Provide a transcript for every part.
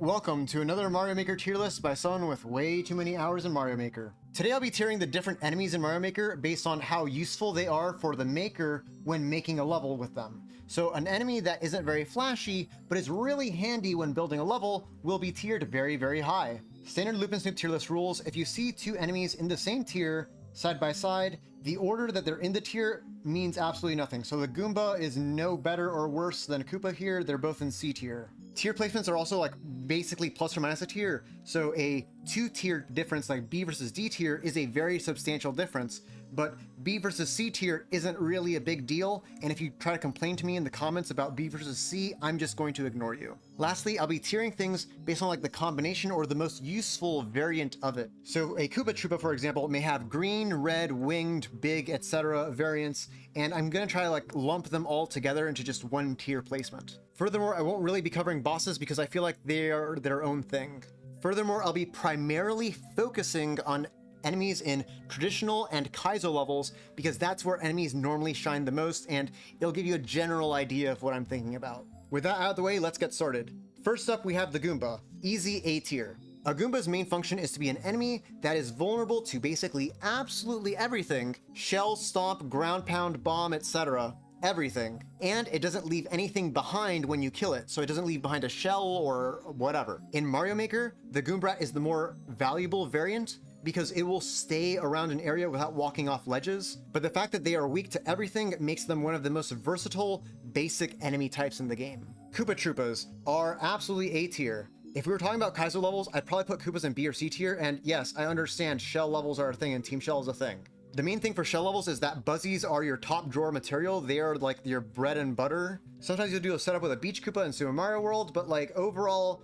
Welcome to another Mario Maker tier list by someone with way too many hours in Mario Maker. Today I'll be tiering the different enemies in Mario Maker based on how useful they are for the maker when making a level with them. So an enemy that isn't very flashy, but is really handy when building a level will be tiered very, very high. Standard Loup&Snoop tier list rules: if you see two enemies in the same tier, side by side, the order that they're in the tier means absolutely nothing. So the Goomba is no better or worse than Koopa here, they're both in C tier. Tier placements are also like basically plus or minus a tier, so a two-tier difference like B versus D tier is a very substantial difference, but B versus C tier isn't really a big deal, and if you try to complain to me in the comments about B versus C, I'm just going to ignore you. Lastly, I'll be tiering things based on like the combination or the most useful variant of it. So a Koopa Troopa, for example, may have green, red, winged, big, etc. variants, and I'm gonna try to like lump them all together into just one tier placement. Furthermore, I won't really be covering bosses because I feel like they are their own thing. Furthermore, I'll be primarily focusing on enemies in traditional and Kaizo levels because that's where enemies normally shine the most, and it'll give you a general idea of what I'm thinking about. With that out of the way, let's get started. First up, we have the Goomba, easy A tier. A Goomba's main function is to be an enemy that is vulnerable to basically absolutely everything: shell, stomp, ground pound, bomb, etc. Everything. And it doesn't leave anything behind when you kill it, so it doesn't leave behind a shell or whatever. In Mario Maker, the Goombrat is the more valuable variant because it will stay around an area without walking off ledges, but the fact that they are weak to everything makes them one of the most versatile, basic enemy types in the game. Koopa Troopas are absolutely A tier. If we were talking about Kaizo levels, I'd probably put Koopas in B or C tier, and yes, I understand shell levels are a thing and Team Shell is a thing. The main thing for shell levels is that Buzzies are your top drawer material. They are like your bread and butter. Sometimes you'll do a setup with a Beach Koopa in Super Mario World, but like overall,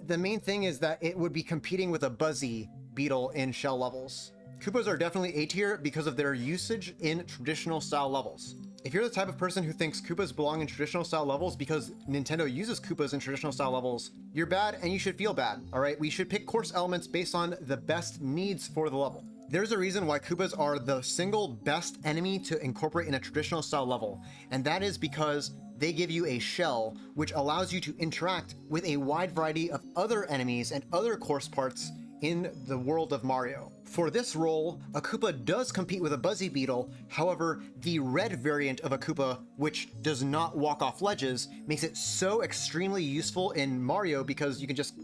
the main thing is that it would be competing with a Buzzy beetle in shell levels. Koopas are definitely A tier because of their usage in traditional style levels. If you're the type of person who thinks Koopas belong in traditional style levels because Nintendo uses Koopas in traditional style levels, you're bad and you should feel bad, alright? We should pick course elements based on the best needs for the level. There's a reason why Koopas are the single best enemy to incorporate in a traditional style level, and that is because they give you a shell, which allows you to interact with a wide variety of other enemies and other course parts in the world of Mario. For this role, a Koopa does compete with a Buzzy Beetle, however, the red variant of a Koopa, which does not walk off ledges, makes it so extremely useful in Mario because you can just,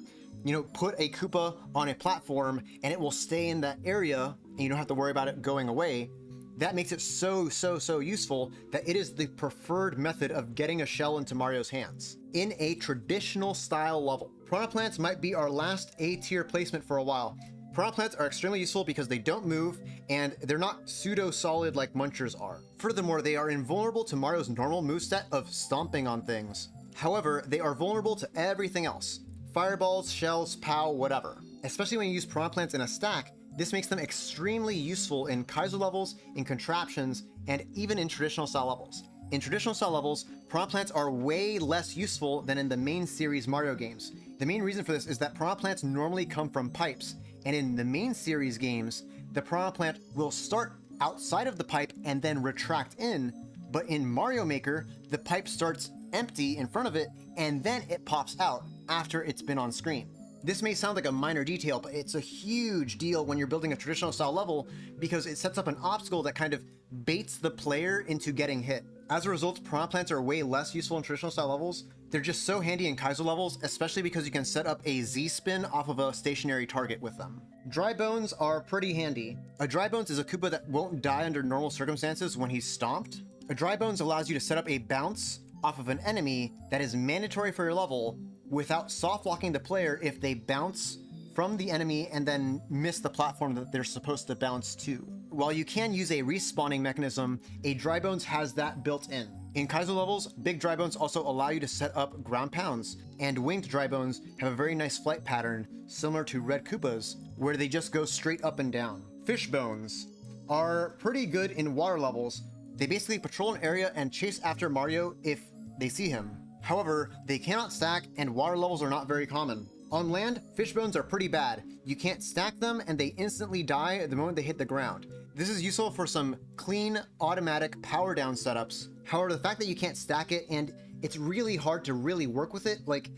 put a Koopa on a platform and it will stay in that area and you don't have to worry about it going away. That makes it so useful that it is the preferred method of getting a shell into Mario's hands in a traditional style level. Piranha Plants might be our last A tier placement for a while. Piranha Plants are extremely useful because they don't move and they're not pseudo-solid like Munchers are. Furthermore, they are invulnerable to Mario's normal moveset of stomping on things. However, they are vulnerable to everything else: fireballs, shells, POW, whatever. Especially when you use Piranha Plants in a stack, this makes them extremely useful in Kaizo levels, in contraptions, and even in traditional style levels. In traditional style levels, Piranha Plants are way less useful than in the main series Mario games. The main reason for this is that Piranha Plants normally come from pipes, and in the main series games, the Piranha Plant will start outside of the pipe and then retract in, but in Mario Maker, the pipe starts empty in front of it, and then it pops out after it's been on screen. This may sound like a minor detail, but it's a huge deal when you're building a traditional style level because it sets up an obstacle that kind of baits the player into getting hit. As a result, Piranha Plants are way less useful in traditional style levels. They're just so handy in Kaizo levels, especially because you can set up a Z-spin off of a stationary target with them. Dry Bones are pretty handy. A Dry Bones is a Koopa that won't die under normal circumstances when he's stomped. A Dry Bones allows you to set up a bounce off of an enemy that is mandatory for your level without soft locking the player if they bounce from the enemy and then miss the platform that they're supposed to bounce to. While you can use a respawning mechanism, a Dry Bones has that built in. In Kaizo levels, big Dry Bones also allow you to set up ground pounds, and winged Dry Bones have a very nice flight pattern similar to red Koopas, where they just go straight up and down. Fish Bones are pretty good in water levels. They basically patrol an area and chase after Mario if they see him. However, they cannot stack and water levels are not very common. On land, fish bones are pretty bad. You can't stack them and they instantly die the moment they hit the ground. This is useful for some clean, automatic power down setups. However, the fact that you can't stack it and it's really hard to really work with it, like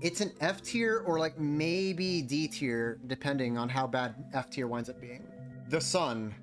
It's an F tier or like maybe D tier, depending on how bad F tier winds up being. The sun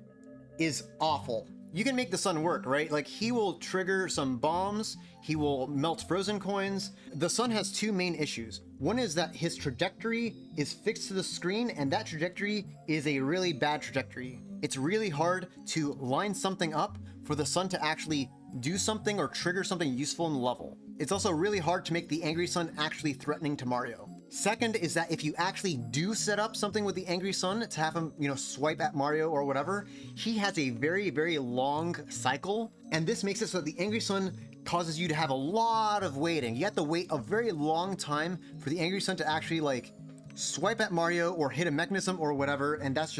is awful. You can make the sun work, right? Like he will trigger some bombs, he will melt frozen coins. The sun has two main issues. One is that his trajectory is fixed to the screen, and that trajectory is a really bad trajectory. It's really hard to line something up for the sun to actually do something or trigger something useful in the level. It's also really hard to make the angry sun actually threatening to Mario. Second is that if you actually do set up something with the angry sun to have him, swipe at Mario or whatever, he has a very, very long cycle, and this makes it so that the angry sun causes you to have a lot of waiting. You have to wait a very long time for the angry sun to actually like swipe at Mario or hit a mechanism or whatever, and it's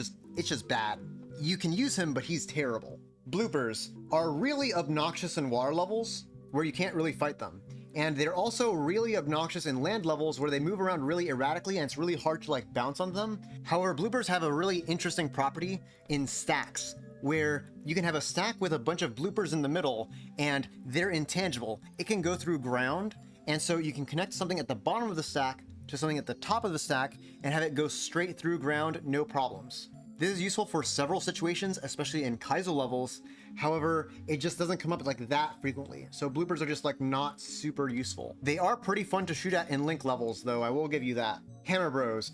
just bad. You can use him, but he's terrible. Bloopers are really obnoxious in water levels where you can't really fight them. And they're also really obnoxious in land levels where they move around really erratically and it's really hard to like bounce on them. However, bloopers have a really interesting property in stacks where you can have a stack with a bunch of bloopers in the middle and they're intangible. It can go through ground, and so you can connect something at the bottom of the stack to something at the top of the stack and have it go straight through ground, no problems. This is useful for several situations, especially in Kaizo levels. However, it just doesn't come up like that frequently. So bloopers are just like not super useful. They are pretty fun to shoot at in Link levels though, I will give you that. Hammer Bros.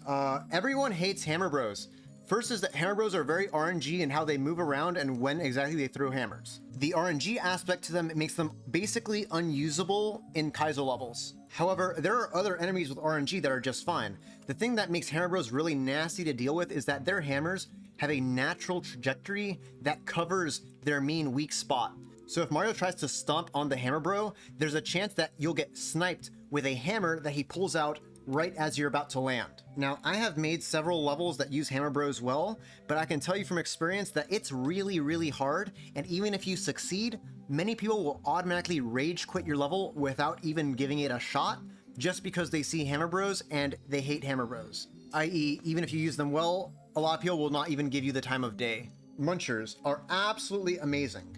Everyone hates Hammer Bros. First is that Hammer Bros are very RNG in how they move around and when exactly they throw hammers. The RNG aspect to them makes them basically unusable in Kaizo levels. However, there are other enemies with RNG that are just fine. The thing that makes Hammer Bros really nasty to deal with is that their hammers have a natural trajectory that covers their main weak spot. So if Mario tries to stomp on the Hammer Bro, there's a chance that you'll get sniped with a hammer that he pulls out right as you're about to land. Now, I have made several levels that use Hammer Bros well, but I can tell you from experience that it's really, really hard, and even if you succeed, many people will automatically rage quit your level without even giving it a shot, just because they see Hammer Bros and they hate Hammer Bros. I.e., even if you use them well, a lot of people will not even give you the time of day. Munchers are absolutely amazing.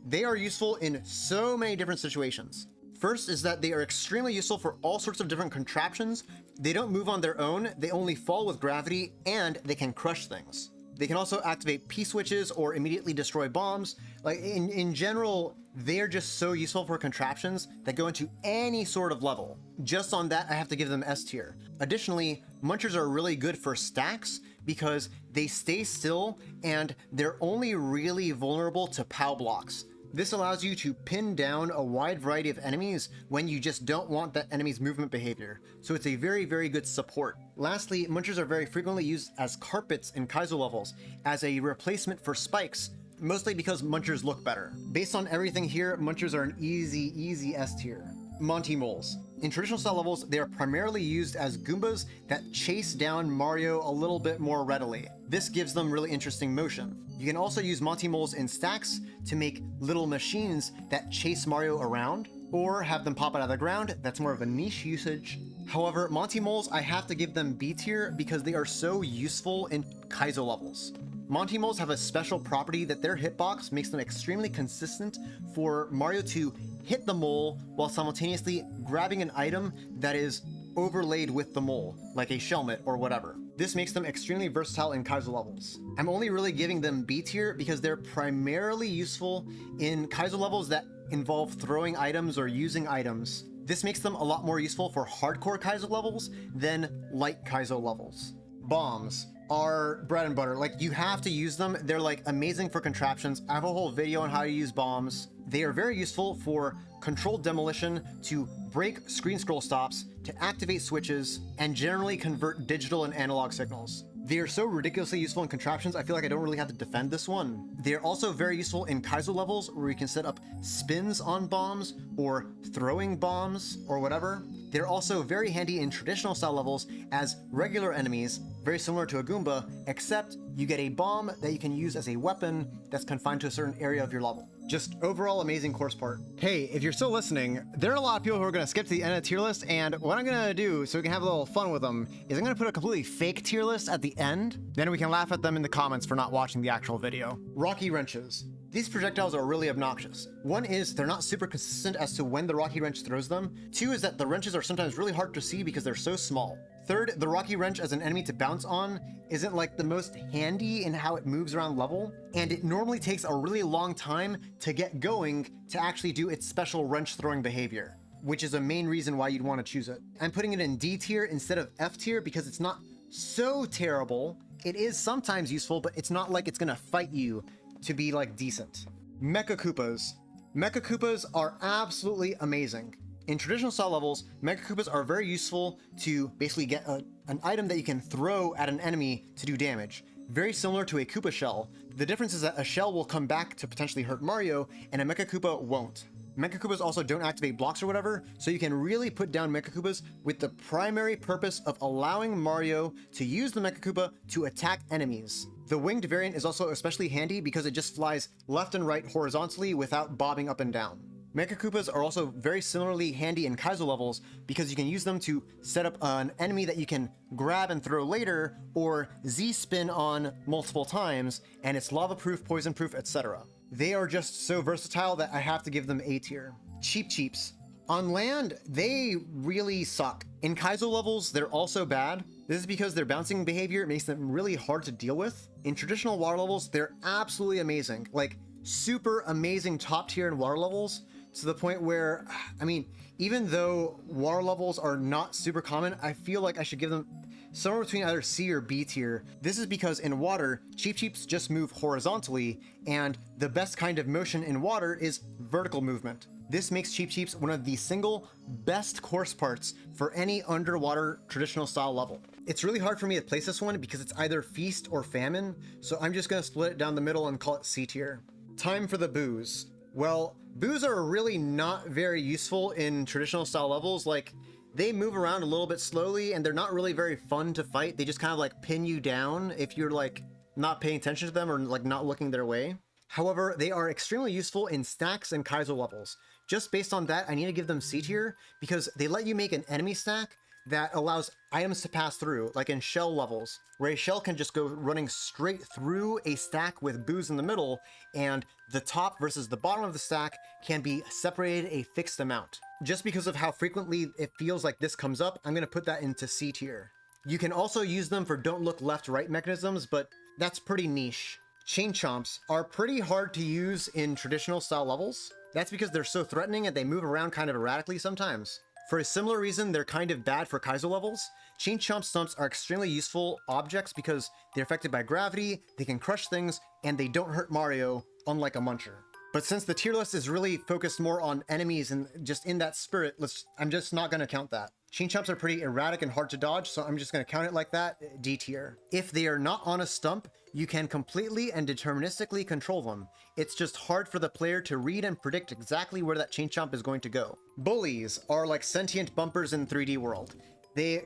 They are useful in so many different situations. First is that they are extremely useful for all sorts of different contraptions. They don't move on their own, they only fall with gravity, and they can crush things. They can also activate P-switches or immediately destroy bombs. Like in general, they're just so useful for contraptions that go into any sort of level. Just on that, I have to give them S tier. Additionally, Munchers are really good for stacks because they stay still and they're only really vulnerable to POW blocks. This allows you to pin down a wide variety of enemies when you just don't want that enemy's movement behavior. So it's a very, very good support. Lastly, Munchers are very frequently used as carpets in Kaizo levels, as a replacement for spikes, mostly because Munchers look better. Based on everything here, Munchers are an easy S tier. Monty Moles. In traditional style levels, they are primarily used as Goombas that chase down Mario a little bit more readily. This gives them really interesting motion. You can also use Monty Moles in stacks to make little machines that chase Mario around, or have them pop out of the ground. That's more of a niche usage. However, Monty Moles, I have to give them B tier because they are so useful in Kaizo levels. Monty Moles have a special property that their hitbox makes them extremely consistent for Mario to hit the mole while simultaneously grabbing an item that is overlaid with the mole, like a shelmet or whatever. This makes them extremely versatile in Kaizo levels. I'm only really giving them B tier because they're primarily useful in Kaizo levels that involve throwing items or using items. This makes them a lot more useful for hardcore Kaizo levels than light Kaizo levels. Bombs are bread and butter. Like, you have to use them. They're like amazing for contraptions. I have a whole video on how to use bombs. They are very useful for controlled demolition, to break screen scroll stops, to activate switches, and generally convert digital and analog signals. They are so ridiculously useful in contraptions, I feel like I don't really have to defend this one. They are also very useful in Kaizo levels where you can set up spins on bombs or throwing bombs or whatever. They're also very handy in traditional style levels as regular enemies, very similar to a Goomba, except you get a bomb that you can use as a weapon that's confined to a certain area of your level. Just overall amazing course part. Hey, if you're still listening, there are a lot of people who are going to skip to the end of the tier list, and what I'm going to do so we can have a little fun with them is I'm going to put a completely fake tier list at the end, then we can laugh at them in the comments for not watching the actual video. Rocky wrenches. These projectiles are really obnoxious. One is they're not super consistent as to when the Rocky Wrench throws them. Two is that the wrenches are sometimes really hard to see because they're so small. Third, the Rocky Wrench as an enemy to bounce on isn't like the most handy in how it moves around level, and it normally takes a really long time to get going to actually do its special wrench throwing behavior, which is a main reason why you'd want to choose it. I'm putting it in D tier instead of F tier because it's not so terrible. It is sometimes useful, but it's not like it's gonna fight you to be like decent. Magikoopas. Magikoopas are absolutely amazing. In traditional style levels, Magikoopas are very useful to basically get an item that you can throw at an enemy to do damage. Very similar to a Koopa shell. The difference is that a shell will come back to potentially hurt Mario, and a Magikoopa won't. Magikoopas also don't activate blocks or whatever, so you can really put down Magikoopas with the primary purpose of allowing Mario to use the Magikoopa to attack enemies. The winged variant is also especially handy because it just flies left and right horizontally without bobbing up and down. Magikoopas are also very similarly handy in Kaizo levels because you can use them to set up an enemy that you can grab and throw later, or Z-spin on multiple times, and it's lava-proof, poison-proof, etc. They are just so versatile that I have to give them A tier. Cheap Cheeps. On land, they really suck. In Kaizo levels, they're also bad. This is because their bouncing behavior makes them really hard to deal with. In traditional water levels, they're absolutely amazing. Like, super amazing top tier in water levels, to the point where, I mean, even though water levels are not super common, I feel like I should give them somewhere between either C or B tier. This is because in water, Cheep Cheeps just move horizontally, and the best kind of motion in water is vertical movement. This makes Cheep Cheeps one of the single best course parts for any underwater traditional style level. It's really hard for me to place this one because it's either feast or famine, so I'm just gonna split it down the middle and call it C tier. Time for the boos. Well, boos are really not very useful in traditional style levels. Like, they move around a little bit slowly and they're not really very fun to fight. They just kind of like pin you down if you're like not paying attention to them or like not looking their way. However, they are extremely useful in stacks and Kaizo levels. Just based on that, I need to give them C tier because they let you make an enemy stack that allows items to pass through, like in shell levels, where a shell can just go running straight through a stack with boos in the middle, and the top versus the bottom of the stack can be separated a fixed amount. Just because of how frequently it feels like this comes up, I'm going to put that into C tier. You can also use them for don't look left-right mechanisms, but that's pretty niche. Chain Chomps are pretty hard to use in traditional style levels. That's because they're so threatening and they move around kind of erratically sometimes. For a similar reason, they're kind of bad for Kaizo levels. Chain Chomp Stumps are extremely useful objects because they're affected by gravity, they can crush things, and they don't hurt Mario, unlike a Muncher. But since the tier list is really focused more on enemies and just in that spirit, I'm just not going to count that. Chain Chomps are pretty erratic and hard to dodge, so I'm just going to count it like that, D tier. If they are not on a stump, you can completely and deterministically control them. It's just hard for the player to read and predict exactly where that Chain Chomp is going to go. Bullies are like sentient bumpers in 3D World. They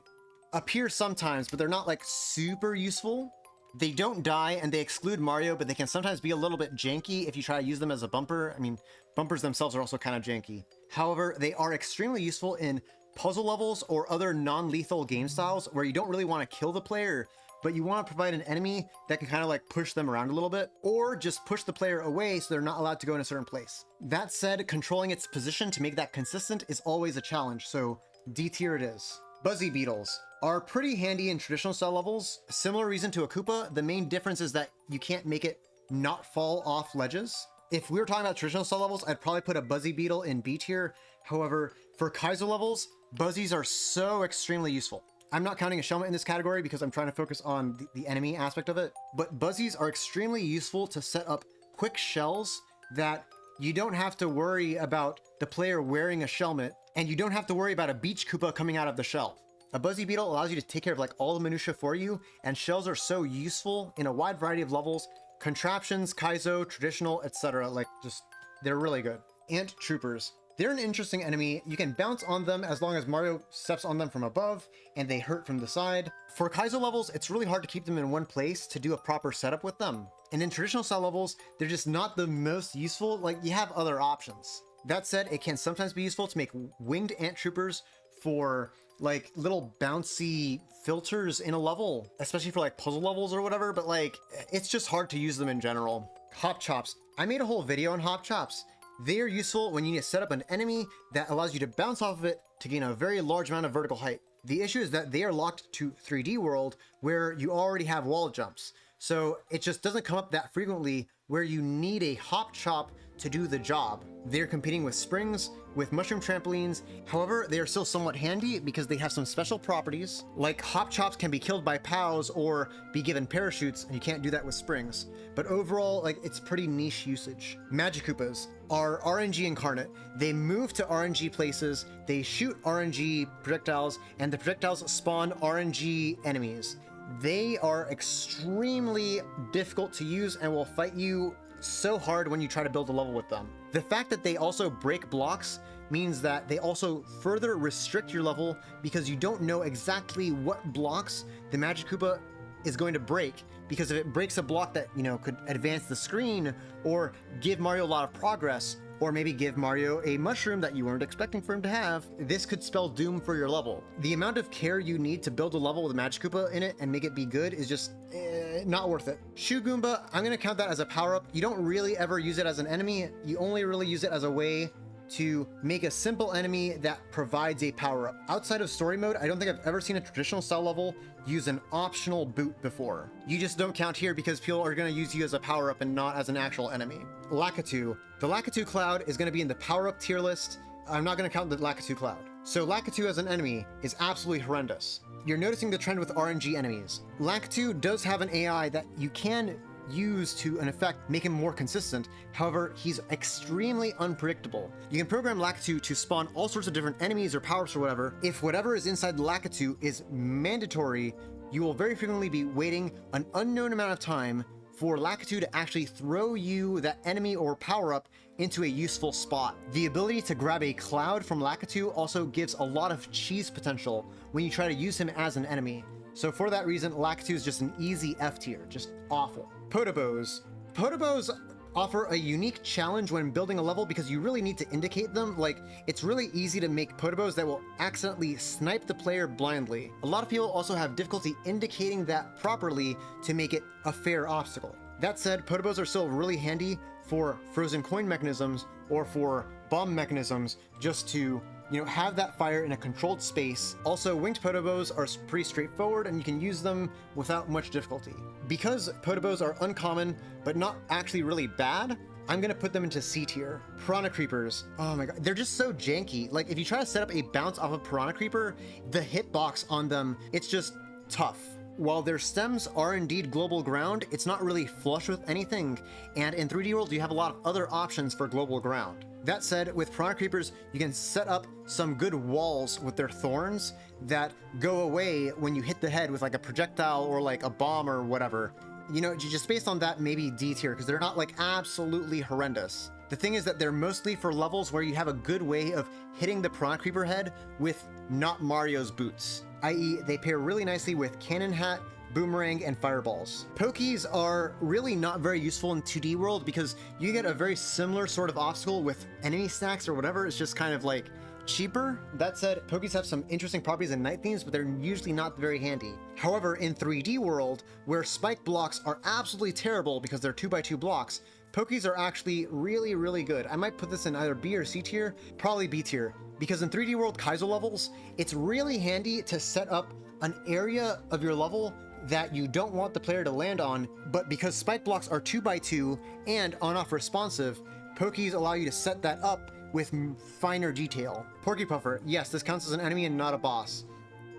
appear sometimes, but they're not like super useful. They don't die and they exclude Mario, but they can sometimes be a little bit janky if you try to use them as a bumper. I mean, bumpers themselves are also kind of janky. However, they are extremely useful in puzzle levels or other non-lethal game styles where you don't really want to kill the player, but you want to provide an enemy that can kind of like push them around a little bit, or just push the player away so they're not allowed to go in a certain place. That said, controlling its position to make that consistent is always a challenge, so D tier it is. Buzzy Beetles are pretty handy in traditional style levels. Similar reason to a Koopa, the main difference is that you can't make it not fall off ledges. If we were talking about traditional style levels, I'd probably put a Buzzy Beetle in B tier. However, for Kaizo levels, Buzzies are so extremely useful. I'm not counting a Shellmet in this category because I'm trying to focus on the enemy aspect of it, but Buzzies are extremely useful to set up quick shells that you don't have to worry about the player wearing a Shellmet, and you don't have to worry about a Beach Koopa coming out of the shell. A Buzzy Beetle allows you to take care of like all the minutia for you, and shells are so useful in a wide variety of levels, contraptions, Kaizo, traditional, etc. Like, just, they're really good. Ant Troopers. They're an interesting enemy. You can bounce on them as long as Mario steps on them from above, and they hurt from the side. For Kaizo levels, it's really hard to keep them in one place to do a proper setup with them. And in traditional style levels, they're just not the most useful. Like, you have other options. That said, it can sometimes be useful to make winged ant troopers for like little bouncy filters in a level, especially for like puzzle levels or whatever, but like, it's just hard to use them in general. Hop Chops I made a whole video on hop chops. They are useful when you need to set up an enemy that allows you to bounce off of it to gain a very large amount of vertical height. The issue is that they are locked to 3D world where you already have wall jumps. So it just doesn't come up that frequently where you need a hop chop to do the job. They're competing with springs, with mushroom trampolines. However, they are still somewhat handy because they have some special properties, like hop chops can be killed by POWs or be given parachutes, and you can't do that with springs. But overall, like, it's pretty niche usage. Magikoopas are RNG incarnate. They move to RNG places, they shoot RNG projectiles, and the projectiles spawn RNG enemies. They are extremely difficult to use and will fight you so hard when you try to build a level with them. The fact that they also break blocks means that they also further restrict your level because you don't know exactly what blocks the Magikoopa is going to break, because if it breaks a block that, you know, could advance the screen or give Mario a lot of progress, or maybe give Mario a mushroom that you weren't expecting for him to have, this could spell doom for your level. The amount of care you need to build a level with a Magikoopa in it and make it be good is just not worth it. Shoe Goomba, I'm gonna count that as a power-up. You don't really ever use it as an enemy. You only really use it as a way to make a simple enemy that provides a power-up. Outside of story mode, I don't think I've ever seen a traditional style level use an optional boot before. You just don't count here because people are going to use you as a power-up and not as an actual enemy. Lackatoo. The Lackatoo Cloud is going to be in the power-up tier list. I'm not going to count the Lackatoo Cloud. So Lackatoo as an enemy is absolutely horrendous. You're noticing the trend with RNG enemies. Lackatoo does have an AI that you can use to, in effect, make him more consistent. However, he's extremely unpredictable. You can program Lackatoo to spawn all sorts of different enemies or powers or whatever. If whatever is inside Lackatoo is mandatory, you will very frequently be waiting an unknown amount of time for Lackatoo to actually throw you that enemy or power-up into a useful spot. The ability to grab a cloud from Lackatoo also gives a lot of cheese potential when you try to use him as an enemy. So for that reason, Lackatoo is just an easy F tier, just awful. Potobos. Potobos offer a unique challenge when building a level because you really need to indicate them. Like, it's really easy to make Potobos that will accidentally snipe the player blindly. A lot of people also have difficulty indicating that properly to make it a fair obstacle. That said, Potobos are still really handy for frozen coin mechanisms or for bomb mechanisms, just to, you know, have that fire in a controlled space. Also, winged Potobos are pretty straightforward and you can use them without much difficulty. Because Potobos are uncommon, but not actually really bad, I'm gonna put them into C tier. Piranha Creepers. Oh my god, they're just so janky. Like, if you try to set up a bounce off of Piranha Creeper, the hitbox on them, it's just tough. While their stems are indeed global ground, it's not really flush with anything, and in 3D World you have a lot of other options for global ground. That said, with Piranha Creepers, you can set up some good walls with their thorns that go away when you hit the head with like a projectile or like a bomb or whatever. You know, just based on that, maybe D tier, because they're not like absolutely horrendous. The thing is that they're mostly for levels where you have a good way of hitting the Piranha Creeper head with not Mario's boots, i.e. they pair really nicely with Cannon Hat, Boomerang, and Fireballs. Pokies are really not very useful in 2D World because you get a very similar sort of obstacle with enemy stacks or whatever. It's just kind of like cheaper. That said, Pokies have some interesting properties in night themes, but they're usually not very handy. However, in 3D World, where spike blocks are absolutely terrible because they're 2x2 blocks, Pokies are actually really, really good. I might put this in either B or C tier, probably B tier, because in 3D World Kaizo levels, it's really handy to set up an area of your level that you don't want the player to land on, but because spike blocks are 2x2 and on-off responsive, Pokies allow you to set that up with finer detail. Porky Puffer, yes, this counts as an enemy and not a boss.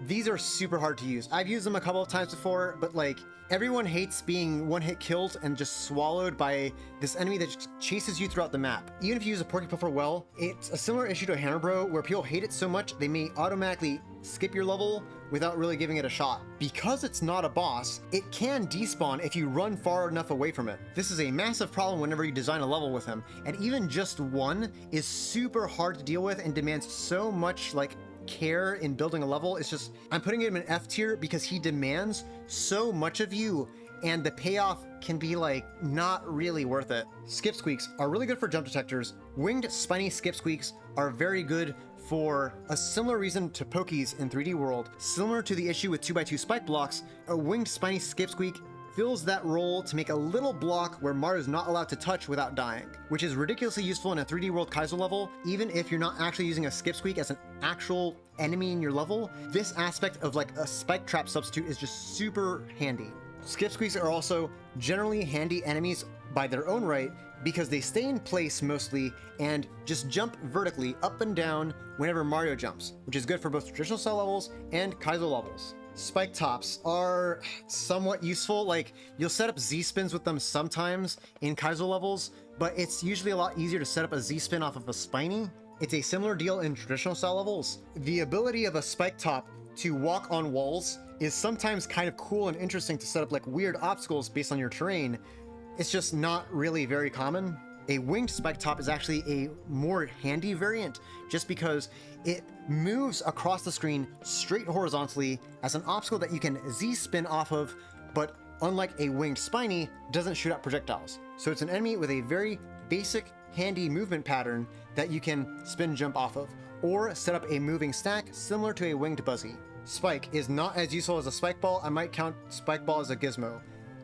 These are super hard to use. I've used them a couple of times before, but like, everyone hates being one-hit killed and just swallowed by this enemy that just chases you throughout the map. Even if you use a Porky Puffer well, it's a similar issue to a Hammer Bro, where people hate it so much they may automatically skip your level without really giving it a shot. Because it's not a boss, it can despawn if you run far enough away from it. This is a massive problem whenever you design a level with him, and even just one is super hard to deal with and demands so much like care in building a level. It's just, I'm putting him in F tier because he demands so much of you and the payoff can be like not really worth it. Skip Squeaks are really good for jump detectors. Winged Spiney Skip Squeaks are very good for a similar reason to Pokies in 3D World. Similar to the issue with 2x2 spike blocks, a winged Spiney Skip Squeak fills that role to make a little block where Mario's not allowed to touch without dying, which is ridiculously useful in a 3D World Kaizo level. Even if you're not actually using a Skip Squeak as an actual enemy in your level, this aspect of like a spike trap substitute is just super handy. Skip Squeaks are also generally handy enemies by their own right because they stay in place mostly and just jump vertically up and down whenever Mario jumps, which is good for both traditional style levels and Kaizo levels. Spike tops are somewhat useful. Like, you'll set up Z-spins with them sometimes in Kaizo levels, but it's usually a lot easier to set up a Z-spin off of a Spiney. It's a similar deal in traditional style levels. The ability of a spike top to walk on walls is sometimes kind of cool and interesting to set up like weird obstacles based on your terrain. It's just not really very common. A winged spike top is actually a more handy variant just because it moves across the screen straight horizontally as an obstacle that you can Z-spin off of, but unlike a winged Spiney, doesn't shoot out projectiles. So it's an enemy with a very basic, handy movement pattern that you can spin jump off of, or set up a moving stack similar to a winged Buzzy. Spike is not as useful as a Spike Ball. I might count Spike Ball as a gizmo.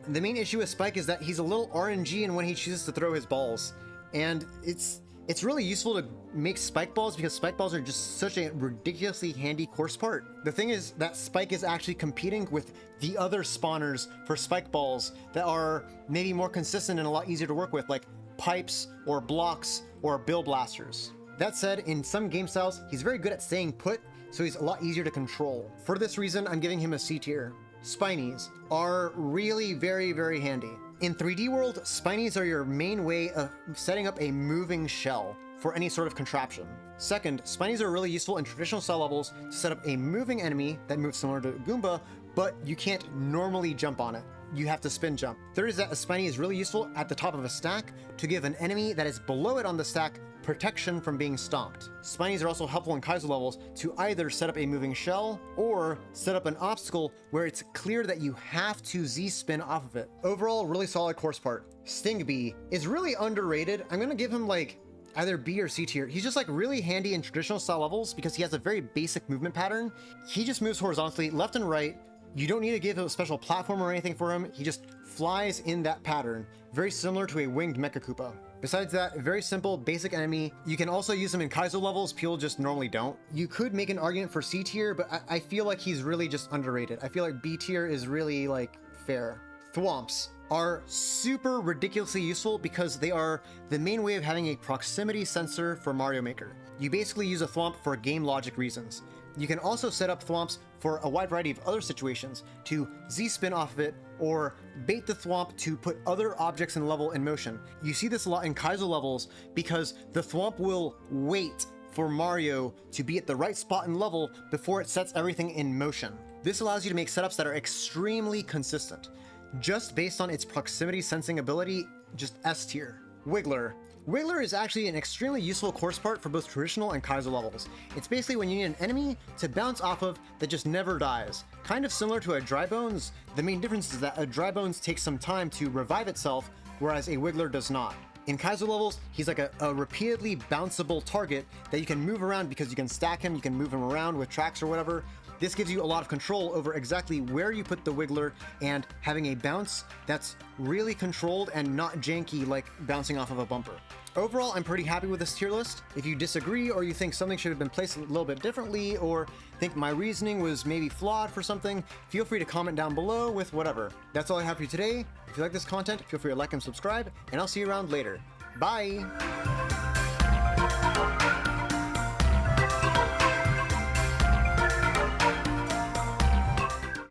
The main issue with Spike is that he's a little RNG in when he chooses to throw his balls. And it's really useful to make Spike Balls because Spike Balls are just such a ridiculously handy course part. The thing is that Spike is actually competing with the other spawners for Spike Balls that are maybe more consistent and a lot easier to work with, like pipes or blocks or bill blasters. That said, in some game styles, he's very good at staying put, so he's a lot easier to control. For this reason, I'm giving him a C tier. Spinies are really very, very handy. In 3D World, Spinies are your main way of setting up a moving shell for any sort of contraption. Second, Spinies are really useful in traditional style levels to set up a moving enemy that moves similar to Goomba, but you can't normally jump on it. You have to spin jump. Third is that a Spiney is really useful at the top of a stack to give an enemy that is below it on the stack protection from being stomped. Spinies are also helpful in Kaizo levels to either set up a moving shell or set up an obstacle where it's clear that you have to Z-spin off of it. Overall, really solid course part. Stingy is really underrated. I'm gonna give him like either B or C tier. He's just like really handy in traditional style levels because he has a very basic movement pattern. He just moves horizontally left and right. You don't need to give him a special platform or anything for him. He just flies in that pattern, very similar to a winged Magikoopa. Besides that, very simple, basic enemy. You can also use him in Kaizo levels, people just normally don't. You could make an argument for C tier, but I feel like he's really just underrated. I feel like B tier is really like fair. Thwomps are super ridiculously useful because they are the main way of having a proximity sensor for Mario Maker. You basically use a Thwomp for game logic reasons. You can also set up Thwomps for a wide variety of other situations, to Z-spin off of it, or bait the Thwomp to put other objects in the level in motion. You see this a lot in Kaizo levels because the Thwomp will wait for Mario to be at the right spot in level before it sets everything in motion. This allows you to make setups that are extremely consistent. Just based on its proximity sensing ability, just S tier. Wiggler. Wiggler is actually an extremely useful course part for both traditional and Kaizo levels. It's basically when you need an enemy to bounce off of that just never dies. Kind of similar to a Dry Bones. The main difference is that a Dry Bones takes some time to revive itself, whereas a Wiggler does not. In Kaizo levels, he's like a repeatedly bounceable target that you can move around because you can stack him, you can move him around with tracks or whatever. This gives you a lot of control over exactly where you put the Wiggler and having a bounce that's really controlled and not janky like bouncing off of a bumper. Overall, I'm pretty happy with this tier list. If you disagree or you think something should have been placed a little bit differently or think my reasoning was maybe flawed for something, feel free to comment down below with whatever. That's all I have for you today. If you like this content, feel free to like and subscribe, and I'll see you around later. Bye!